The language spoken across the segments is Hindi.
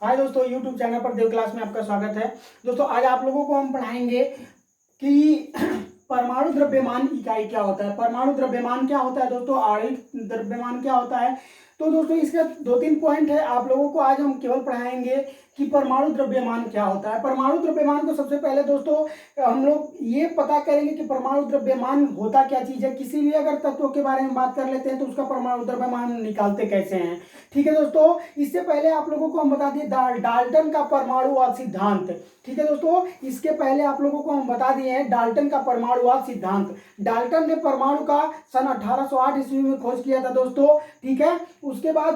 हाय दोस्तों, यूट्यूब चैनल पर देव क्लास में आपका स्वागत है। दोस्तों आज आप लोगों को हम पढ़ाएंगे कि परमाणु द्रव्यमान इकाई क्या होता है, परमाणु द्रव्यमान क्या होता है दोस्तों, आणविक द्रव्यमान क्या होता है। तो दोस्तों इसका दो तीन पॉइंट है। आप लोगों को आज हम केवल पढ़ाएंगे कि परमाणु द्रव्यमान क्या होता है। परमाणु द्रव्यमान को सबसे पहले दोस्तों हम लोग ये पता करेंगे कि परमाणु द्रव्यमान होता क्या चीज है। किसी भी अगर तत्व के बारे में बात कर लेते हैं तो उसका परमाणु द्रव्यमान निकालते कैसे हैं। ठीक है दोस्तों, इससे पहले आप लोगों को हम बता दिए डाल्टन का परमाणुवाद सिद्धांत। ठीक है दोस्तों, इसके पहले आप लोगों को हम बता दिए हैं डाल्टन का परमाणुवाद सिद्धांत। डाल्टन ने परमाणु का सन 1808 ईस्वी में खोज किया था दोस्तों। ठीक है, उसके बाद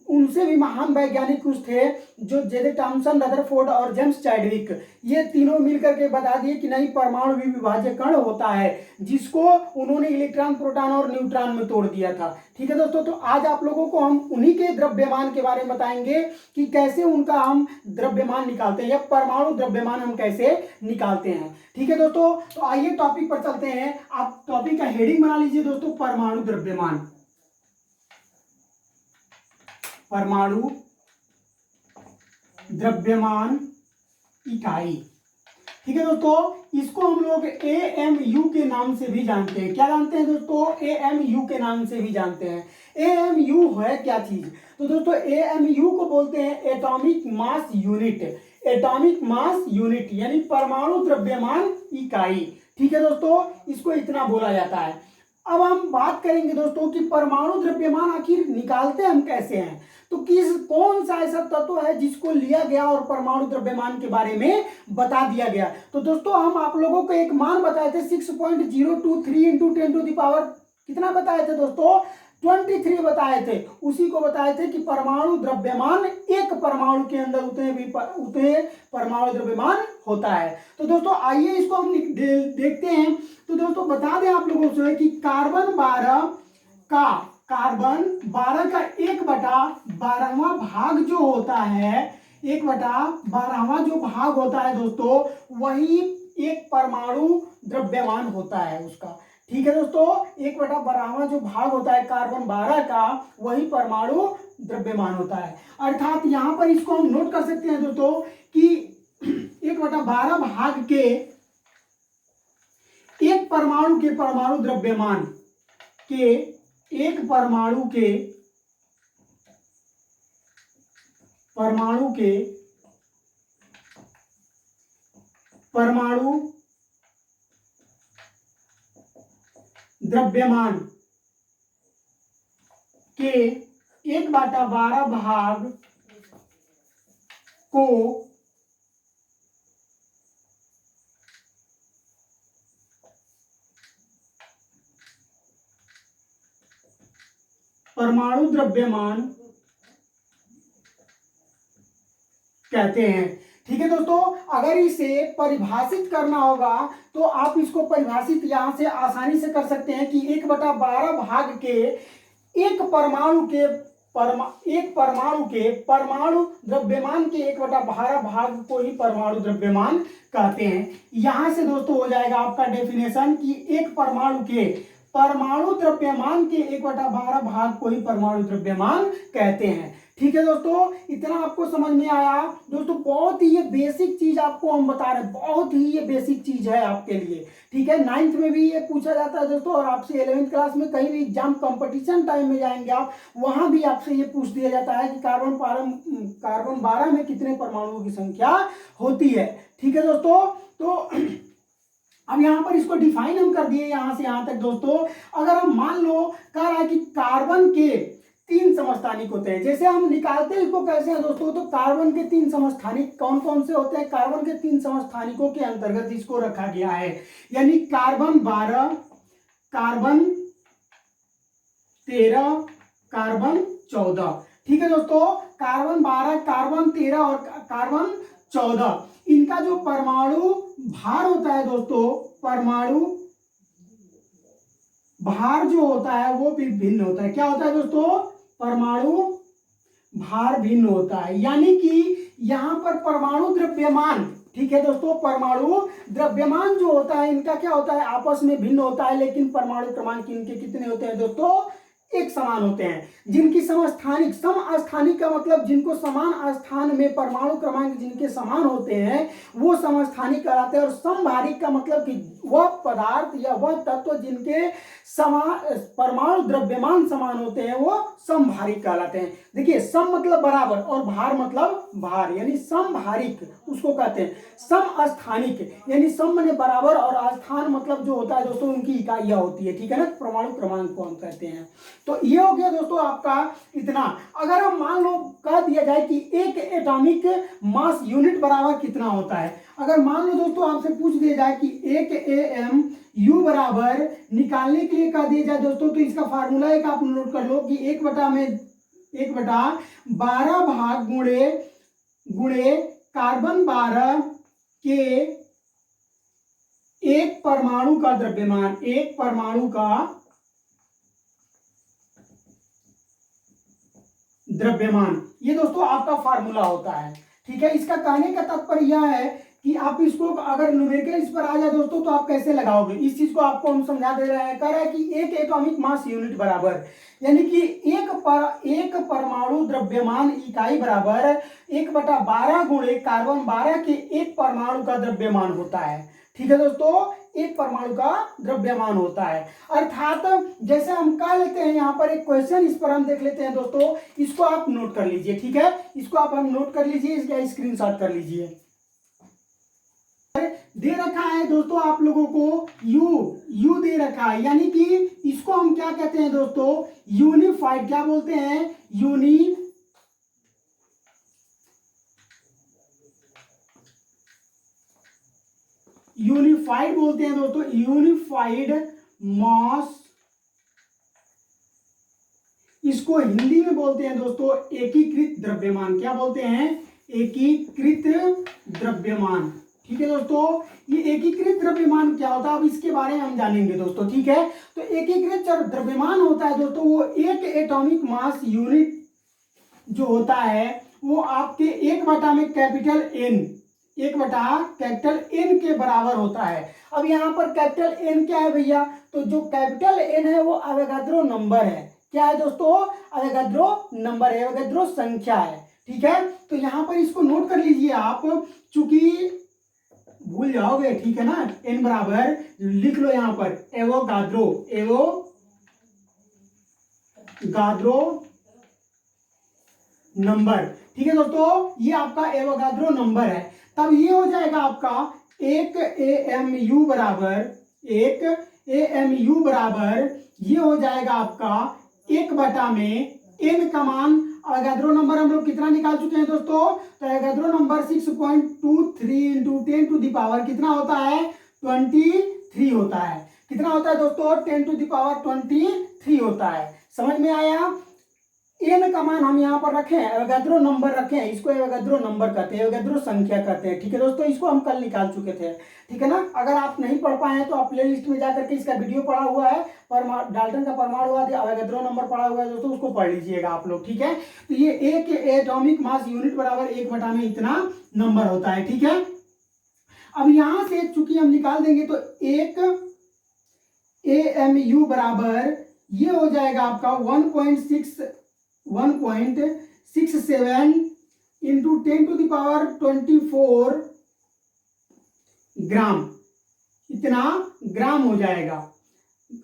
उनसे भी महान वैज्ञानिक कुछ थे जो जे थॉमसन, रदरफोर्ड और जेम्स चैडविक, ये तीनों मिलकर के बता दिए कि नहीं, परमाणु भी विभाज्य कण होता है, जिसको उन्होंने इलेक्ट्रॉन, प्रोटॉन और न्यूट्रॉन में तोड़ दिया था। ठीक है दोस्तों, तो आज आप लोगों को हम उन्हीं के द्रव्यमान के बारे में बताएंगे कि कैसे उनका हम द्रव्यमान निकालते हैं या परमाणु द्रव्यमान हम कैसे निकालते हैं। ठीक है दोस्तों, तो आइए टॉपिक पर चलते हैं। आप टॉपिक का हेडिंग बना लीजिए दोस्तों, परमाणु द्रव्यमान। परमाणु द्रव्यमान इकाई। ठीक है दोस्तों, इसको हम लोग AMU के नाम से भी जानते हैं। क्या जानते हैं दोस्तों? AMU के नाम से भी जानते हैं। AMU है क्या चीज? तो दोस्तों AMU को बोलते हैं atomic mass unit. Atomic mass unit यानी परमाणु द्रव्यमान इकाई। ठीक है दोस्तों, इसको इतना बोला जाता है। अब हम बात करेंगे दोस्तों कि परमाणु द्रव्यमान आखिर निकालते हम कैसे हैं। तो कौन सा ऐसा तत्व है जिसको लिया गया और परमाणु द्रव्यमान के बारे में बता दिया गया। तो दोस्तों हम आप लोगों को एक मान बताए थे 6.023 इंटू 10 टू द पावर कितना बताए थे दोस्तों? 23 बताए थे। उसी को बताए थे कि परमाणु द्रव्यमान, एक परमाणु के अंदर उतने परमाणु द्रव्यमान होता है। तो दोस्तों आइए इसको हम देखते हैं। तो दोस्तों बता दें आप लोगों से कि कार्बन 12 का 1/12वां भाग जो होता है, 1/12वां जो भाग होता है दोस्तों, वही एक परमाणु द्रव्यमान होता है उसका। ठीक है दोस्तों, 1/12वां जो भाग होता है कार्बन 12 का, वही परमाणु द्रव्यमान होता है। अर्थात यहां पर इसको हम नोट कर सकते हैं दोस्तों कि 1/12 भाग के एक परमाणु के परमाणु द्रव्यमान के, एक परमाणु के परमाणु द्रव्यमान के 1/12 भाग को परमाणु द्रव्यमान कहते हैं। ठीक है दोस्तों, अगर इसे परिभाषित करना होगा तो आप इसको परिभाषित यहां से आसानी से कर सकते हैं कि 1/12 भाग के एक परमाणु के परमाणु द्रव्यमान के 1/12 भाग को ही परमाणु द्रव्यमान कहते हैं। यहां से दोस्तों हो जाएगा आपका डेफिनेशन कि एक परमाणु के परमाणु द्रव्यमान के 1/12 भाग को ही परमाणु द्रव्यमान कहते हैं। ठीक है दोस्तों, इतना आपको समझ में आया। दोस्तों बहुत ही ये बेसिक चीज आपको हम बता रहे हैं, बहुत ही ये बेसिक चीज है आपके लिए। ठीक है, 9th में भी ये पूछा जाता है दोस्तों, और आपसे 11th क्लास में कहीं भी एग्जाम कंपटीशन टाइम में जाएंगे आप, वहां भी आपसे ये पूछ दिया जाता है कि कार्बन 12 में कितने परमाणुओं की संख्या होती है। ठीक है दोस्तों, तो अब यहां पर इसको डिफाइन हम कर दिए यहां से यहां तक दोस्तों। अगर हम मान लो कह रहा है कि कार्बन के 3 समस्थानिक होते हैं, जैसे हम निकालते हैं इसको कैसे हैं दोस्तों, तो कार्बन के 3 समस्थानिक कौन कौन से होते हैं? कार्बन के 3 समस्थानिकों के अंतर्गत इसको रखा गया है, यानी कार्बन 12, कार्बन 13, कार्बन 14। ठीक है दोस्तों, कार्बन 12, कार्बन 13 और कार्बन 14, इनका जो परमाणु भार होता है दोस्तों, परमाणु भार जो होता है वो भी भिन्न होता है। क्या होता है दोस्तों? परमाणु भार भिन्न होता है, यानी कि यहां पर परमाणु द्रव्यमान, ठीक है दोस्तों, परमाणु द्रव्यमान जो होता है इनका क्या होता है? आपस में भिन्न होता है, लेकिन परमाणु क्रमांक इनके कितने होते हैं दोस्तों? एक समान होते हैं। जिनकी समस्थानिक, समस्थानिक का मतलब जिनको समान स्थान में परमाणु क्रमांक जिनके समान होते हैं वो समस्थानिक कहलाते हैं। और समभारिक का मतलब कि वह पदार्थ या वह तत्व जिनके समान परमाणु द्रव्यमान समान होते हैं वो समभारिक कहलाते हैं। देखिए सम मतलब बराबर और भार मतलब भार, यानी समभारिक उसको कहते हैं। समस्थानिक यानी सम माने बराबर और स्थान मतलब जो होता है दोस्तों उनकी इकाइयां होती है, ठीक है ना, परमाणु क्रमांक को हम कहते हैं। तो ये हो गया दोस्तों आपका इतना। अगर हम मान लो कह दिया जाए कि एक एटॉमिक मास यूनिट बराबर कितना होता है, अगर मान लो दोस्तों आपसे पूछ दिया जाए कि एक एम यू बराबर निकालने के लिए कह दिया जाए दोस्तों, तो इसका फार्मूला एक आप नोट कर लो कि 1/12 भाग गुणे गुणे कार्बन 12 के एक परमाणु का द्रव्यमान, एक परमाणु का द्रव्यमान, ये दोस्तों आपका फार्मूला होता है, ठीक है। इसका कहने का तात्पर्य यह है कि आप इसको अगर न्यूमेरिकल इस पर आ जाए दोस्तों तो आप कैसे लगाओगे, इस चीज को आपको हम समझा दे रहे हैं। कह रहा है कि एक एटॉमिक मास यूनिट बराबर, यानी कि एक परमाणु द्रव्यमान इकाई बराबर 1/12 गुणे कार्बन 12 के एक परमाणु का द्रव्यमान होता है, ठीक है दोस्तों, एक परमाणु का द्रव्यमान होता है। अर्थात जैसे हम कह लेते हैं यहाँ पर एक क्वेश्चन, इस पर हम देख लेते हैं दोस्तों, इसको आप नोट कर लीजिए, ठीक है, इसको आप हम नोट कर लीजिए, इसका स्क्रीनशॉट कर लीजिए। दे रखा है दोस्तों आप लोगों को यू दे रखा है, यानी कि इसको हम क्या कहते हैं दोस्तों, यूनिफाइड, क्या बोलते हैं, यूनिफाइड बोलते हैं दोस्तों, यूनिफाइड मास, इसको हिंदी में बोलते हैं दोस्तों एकीकृत द्रव्यमान। क्या बोलते हैं, एकीकृत द्रव्यमान, ठीक है दोस्तों। ये एकीकृत द्रव्यमान क्या होता है अब इसके बारे में हम जानेंगे दोस्तों, ठीक है। तो एकीकृत द्रव्यमान होता है दोस्तों वो एक एटॉमिक मास यूनिट जो होता है वो आपके 1 में कैपिटल एन के बराबर होता है। अब यहाँ पर कैपिटल एन क्या है भैया, तो जो कैपिटल एन है वो अवोगाद्रो नंबर है। क्या है दोस्तों, अवोगाद्रो नंबर है, अवोगाद्रो संख्या है, ठीक है। तो यहाँ पर इसको नोट कर लीजिए आप, चूंकि भूल जाओगे, ठीक है ना, एन बराबर लिख लो यहाँ पर एवोगाद्रो नंबर, ठीक है दोस्तों, ये आपका एवोगाद्रो नंबर है। तब ये हो जाएगा आपका एक एएमयू बराबर ये हो जाएगा आपका 1 में एन का मान, अवोगाद्रो नंबर हम लोग कितना निकाल चुके हैं दोस्तों, तो Avogadro number 6.23 into 10 to the power कितना होता है, 23 होता है। कितना होता है दोस्तों, 10 टू द पावर 23 होता है। समझ में आया। एन का मान हम यहाँ पर रखें, एवोगाद्रो नंबर रखें, इसको एवोगाद्रो नंबर कहते हैं, एवोगाद्रो संख्या कहते हैं, ठीक है दोस्तों। इसको हम कल निकाल चुके थे, ठीक है ना। अगर आप नहीं पढ़ पाए हैं तो आप प्ले लिस्ट में जाकर के इसका वीडियो पढ़ा हुआ है, डाल्टन का परमाणुवाद एवोगाद्रो नंबर पढ़ा हुआ है दोस्तों, उसको पढ़ लीजिएगा आप लोग, ठीक है। तो ये एक एटॉमिक मास यूनिट बराबर 1 में इतना नंबर होता है, ठीक है। अब यहां से चूंकि हम निकाल देंगे तो एक एएमयू बराबर ये हो जाएगा आपका 1.67 इंटू 10 टू द पावर 24 ग्राम, इतना ग्राम हो जाएगा।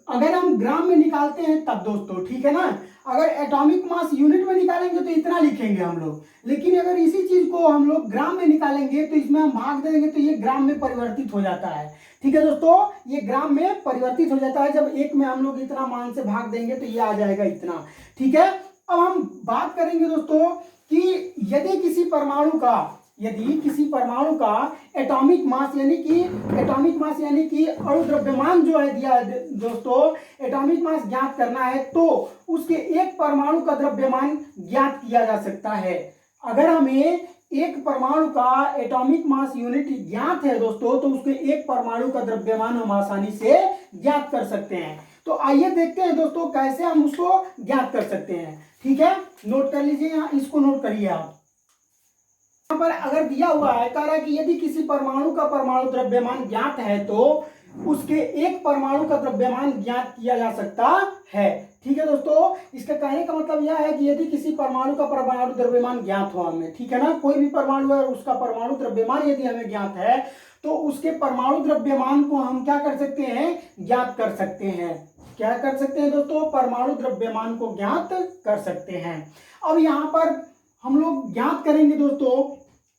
अगर हम ग्राम में निकालते हैं तब दोस्तों, ठीक है ना। अगर एटॉमिक मास यूनिट में निकालेंगे तो इतना लिखेंगे हम लोग, लेकिन अगर इसी चीज को हम लोग ग्राम में निकालेंगे तो इसमें हम भाग देंगे तो ये ग्राम में परिवर्तित हो जाता है, ठीक है दोस्तों। ये ग्राम में परिवर्तित हो जाता है, जब एक में हम लोग इतना मान से भाग देंगे तो ये आ जाएगा इतना, ठीक है। अब हम बात करेंगे दोस्तों कि यदि किसी परमाणु का एटॉमिक मास यानी कि अणु द्रव्यमान जो है दिया है दोस्तों, एटॉमिक मास ज्ञात करना है तो उसके एक परमाणु का द्रव्यमान ज्ञात किया जा सकता है। अगर हमें एक परमाणु का एटॉमिक मास यूनिट ज्ञात है दोस्तों तो उसके एक परमाणु का द्रव्यमान हम आसानी से ज्ञात कर सकते हैं। तो आइए देखते हैं दोस्तों कैसे हम उसको ज्ञात कर सकते हैं, ठीक है। नोट कर लीजिए, यहाँ इसको नोट करिए आप। यहाँ पर अगर दिया हुआ है, कह रहा है कि यदि किसी परमाणु का परमाणु द्रव्यमान ज्ञात है तो उसके एक परमाणु का द्रव्यमान ज्ञात किया जा सकता है, ठीक है दोस्तों, इसका कहने का मतलब यह है कि यदि किसी परमाणु का परमाणु द्रव्यमान ज्ञात हो हमें, ठीक है ना, कोई भी परमाणु है उसका परमाणु द्रव्यमान यदि हमें ज्ञात है तो उसके परमाणु द्रव्यमान को हम क्या कर सकते हैं, ज्ञात कर सकते हैं। क्या कर सकते हैं दोस्तों, परमाणु द्रव्यमान को ज्ञात कर सकते हैं। अब यहाँ पर हम लोग ज्ञात करेंगे दोस्तों,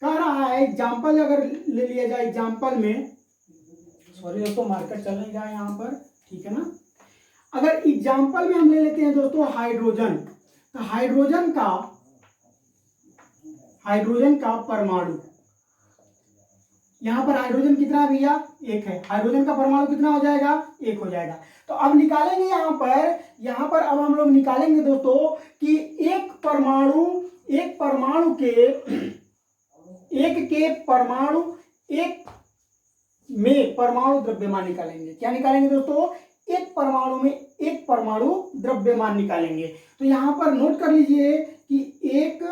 कह रहा है एग्जाम्पल अगर ले लिया जाए, एग्जाम्पल में सॉरी दोस्तों मार्कर चल नहीं रहा है यहाँ पर, ठीक है ना। अगर एग्जाम्पल में हम ले लेते हैं दोस्तों हाइड्रोजन, तो हाइड्रोजन का परमाणु, यहां पर हाइड्रोजन कितना है भैया, एक है, हाइड्रोजन का परमाणु कितना हो जाएगा, एक हो जाएगा। तो अब निकालेंगे यहां पर अब हम लोग निकालेंगे दोस्तों कि एक परमाणु के परमाणु एक में परमाणु द्रव्यमान निकालेंगे। क्या निकालेंगे दोस्तों, एक परमाणु में एक परमाणु द्रव्यमान निकालेंगे। तो यहां पर नोट कर लीजिए कि एक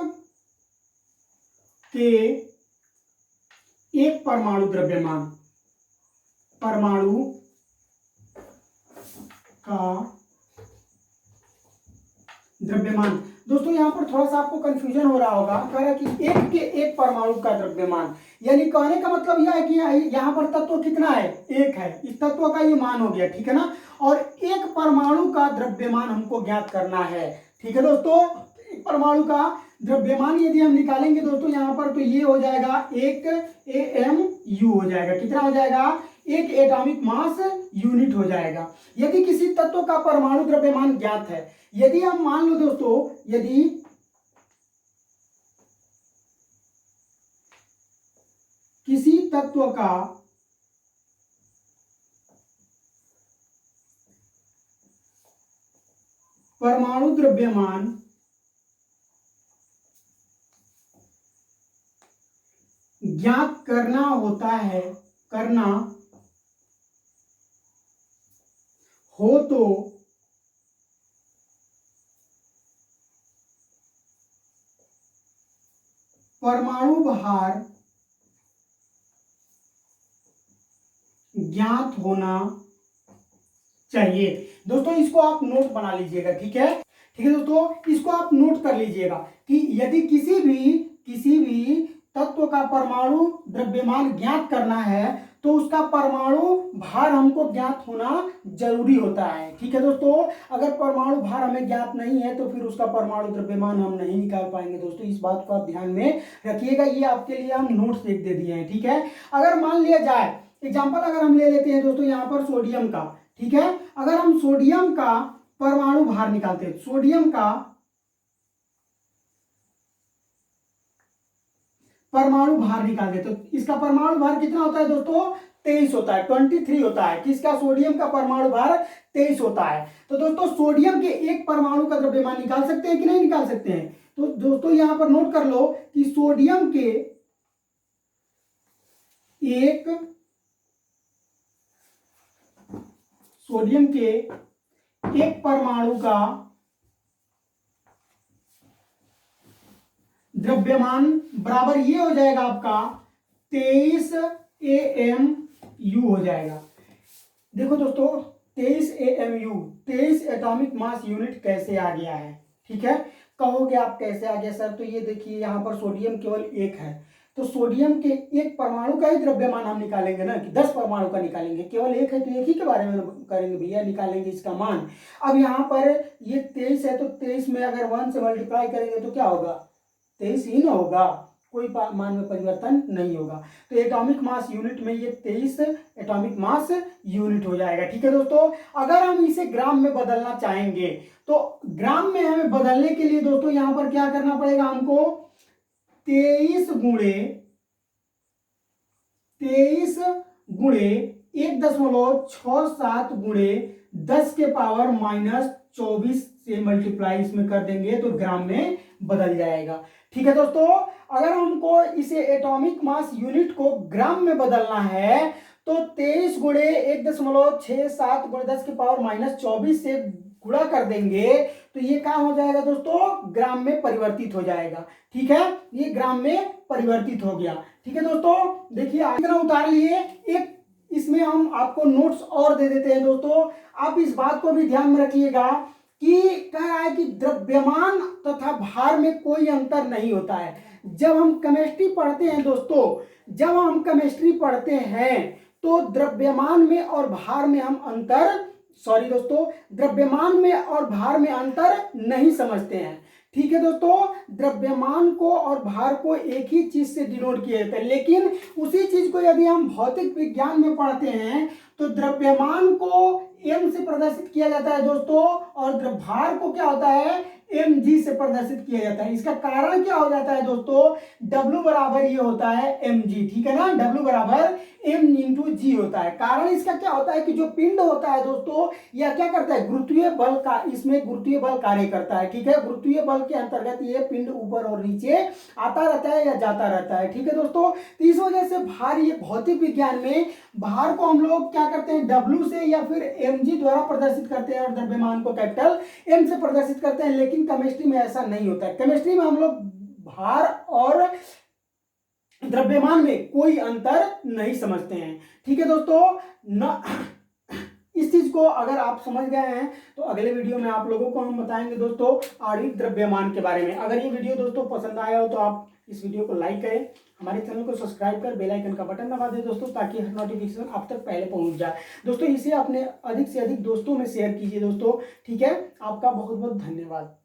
परमाणु द्रव्यमान, परमाणु का द्रव्यमान। दोस्तों यहां पर थोड़ा सा आपको कंफ्यूजन हो रहा होगा, कह रहा है कि एक के एक परमाणु का द्रव्यमान, यानी कहने का मतलब यह है कि यहाँ पर तत्व कितना है, एक है, इस तत्व का ये मान हो गया, ठीक है ना, और एक परमाणु का द्रव्यमान हमको ज्ञात करना है। ठीक है दोस्तों, एक परमाणु का द्रव्यमान यदि हम निकालेंगे दोस्तों यहाँ पर, तो ये हो जाएगा एक AMU हो जाएगा, कितना हो जाएगा, एक एटॉमिक मास यूनिट हो जाएगा। यदि किसी तत्व का परमाणु द्रव्यमान ज्ञात है, यदि हम मान लो दोस्तों, यदि किसी तत्व का परमाणु द्रव्यमान ज्ञात करना हो तो परमाणु भार ज्ञात होना चाहिए। दोस्तों इसको आप नोट बना लीजिएगा, ठीक है, ठीक है दोस्तों, इसको आप नोट कर लीजिएगा कि यदि किसी भी तत्व का परमाणु द्रव्यमान ज्ञात करना है तो उसका परमाणु भार हमको ज्ञात होना जरूरी होता है। ठीक है दोस्तों, अगर परमाणु भार हमें ज्ञात नहीं है तो फिर उसका परमाणु द्रव्यमान हम नहीं निकाल पाएंगे। दोस्तों इस बात को आप ध्यान में रखिएगा, ये आपके लिए हम नोट्स दे दिए हैं, ठीक है। अगर मान लिया जाए एग्जाम्पल अगर हम ले लेते हैं दोस्तों यहाँ पर सोडियम का, ठीक है, अगर हम सोडियम का परमाणु भार निकालते हैं, सोडियम का परमाणु भार निकाल देते तो इसका परमाणु भार कितना होता है दोस्तों, 23 होता है, 23 होता है। किसका, सोडियम का परमाणु भार 23 होता है। तो दोस्तों सोडियम के एक परमाणु का द्रव्यमान निकाल सकते हैं कि नहीं निकाल सकते हैं। तो दोस्तों यहां पर नोट कर लो कि सोडियम के एक परमाणु का द्रव्यमान बराबर ये हो जाएगा आपका 23 AMU हो जाएगा। देखो दोस्तों 23 AMU, 23 एटॉमिक मास यूनिट कैसे आ गया है, ठीक है, कहोगे आप कैसे आ गया सर, तो ये देखिए यहाँ पर सोडियम केवल एक है, तो सोडियम के एक परमाणु का ही द्रव्यमान हम निकालेंगे ना, कि 10 परमाणु का निकालेंगे, केवल एक है तो एक ही के बारे में करेंगे भैया, निकालेंगे इसका मान। अब यहाँ पर ये 23 है तो 23 में अगर 1 से मल्टीप्लाई करेंगे तो क्या होगा, 23 ही ना होगा, कोई मान में परिवर्तन नहीं होगा। तो एटॉमिक मास यूनिट में ये 23 एटॉमिक मास यूनिट हो जाएगा। ठीक है दोस्तों, अगर हम इसे ग्राम में बदलना चाहेंगे तो ग्राम में हमें बदलने के लिए दोस्तों यहां पर क्या करना पड़ेगा हमको, 23 गुणे 1.67 गुणे 10 के पावर -24 से मल्टीप्लाई इसमें कर देंगे तो ग्राम में बदल जाएगा। ठीक है दोस्तों, अगर हमको इसे एटॉमिक मास यूनिट को ग्राम में बदलना है तो 23 गुणे 1.67 गुणे 10 के पावर -24 से गुणा कर देंगे तो ये क्या हो जाएगा दोस्तों, ग्राम में परिवर्तित हो जाएगा। ठीक है, ये ग्राम में परिवर्तित हो गया। ठीक है दोस्तों, देखिए इतना उतार लिए। एक इसमें हम आपको नोट्स और दे देते हैं दोस्तों, आप इस बात को भी ध्यान में रखिएगा कि कह रहा है कि द्रव्यमान तथा भार में कोई अंतर नहीं होता है। जब हम केमिस्ट्री पढ़ते हैं दोस्तों, जब हम केमिस्ट्री पढ़ते हैं तो द्रव्यमान में और भार में हम द्रव्यमान में और भार में अंतर नहीं समझते हैं। ठीक है दोस्तों, द्रव्यमान को और भार को एक ही चीज से डिनोट किया जाता है, लेकिन उसी चीज को यदि हम भौतिक विज्ञान में पढ़ते हैं तो द्रव्यमान को m से प्रदर्शित किया जाता है दोस्तों, और भार को क्या होता है, mg से प्रदर्शित किया जाता है। इसका कारण क्या हो जाता है दोस्तों, W बराबर ये होता है mg, ठीक है ना, W बराबर m इंटू जी होता है। कारण इसका क्या होता है कि जो पिंड होता है दोस्तों, यह क्या करता है, गुरुत्वीय बल का, इसमें गुरुत्वीय बल कार्य करता है। ठीक है, गुरुत्वीय बल के अंतर्गत ये पिंड ऊपर और नीचे आता रहता है या जाता रहता है। ठीक है दोस्तों, तो इस वजह से भार, ये भौतिक विज्ञान में भार को हम लोग क्या करते हैं, W से या फिर mg द्वारा प्रदर्शित करते हैं और द्रव्यमान को कैपिटल M से प्रदर्शित करते हैं। लेकिन केमिस्ट्री में ऐसा नहीं होता है। केमिस्ट्री में हम लोग भार और द्रव्यमान में कोई अंतर नहीं समझते हैं। ठीक है दोस्तों, इस चीज को अगर आप समझ गए हैं तो अगले वीडियो में आप लोगों को हम बताएंगे दोस्तों आणविक द्रव्यमान के बारे में। अगर ये वीडियो दोस्तों पसंद आया हो तो आप इस वीडियो को लाइक करें, हमारे चैनल को सब्सक्राइब कर बेल आइकन का बटन दबा दें दोस्तों, ताकि हर नोटिफिकेशन आप तक पहले पहुंच जाए। दोस्तों इसे अपने अधिक से अधिक दोस्तों में शेयर कीजिए दोस्तों। ठीक है, आपका बहुत बहुत धन्यवाद।